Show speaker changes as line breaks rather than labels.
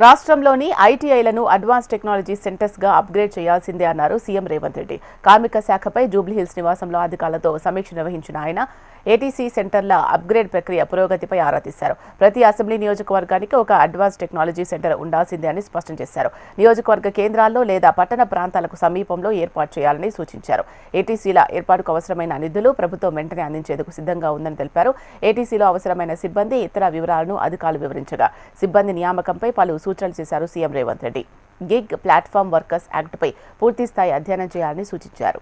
రాష్ట్రంలోని ఐటీఐలను advance technology సెంటర్స్గా upgrade చేయాల్సిందే అన్నారు సీఎం రేవంత్ రెడ్డి. కార్మిక శాఖపై జూబ్లీహిల్స్ నివాసంలో అధికారులతో సమీక్ష నిర్వహించిన ఆయన ఏటీసీ సెంటర్ల అప్గ్రేడ్ ప్రక్రియ పురోగతిపై ఆరా తీశారు. ప్రతి అసెంబ్లీ నియోజకవర్గానికి ఒక అడ్వాన్స్ టెక్నాలజీ సెంటర్ ఉండాల్సిందే అని స్పష్టం చేశారు. నియోజకవర్గ కేంద్రాల్లో లేదా పట్టణ ప్రాంతాలకు సమీపంలో ఏర్పాటు చేయాలని సూచించారు. ఏటీసీల ఏర్పాటుకు అవసరమైన నిధులు ప్రభుత్వం వెంటనే అందించేందుకు సిద్ధంగా ఉందని తెలిపారు. ఏటీసీలో అవసరమైన సిబ్బంది, ఇతర వివరాలను అధికారులు వివరించగా సిబ్బంది నియామకంపై పలు సూచనలు చేశారు CM Revanth Reddy. Gig platform workers యాక్ట్పై పూర్తిస్థాయి అధ్యయనం చేయాలని సూచించారు.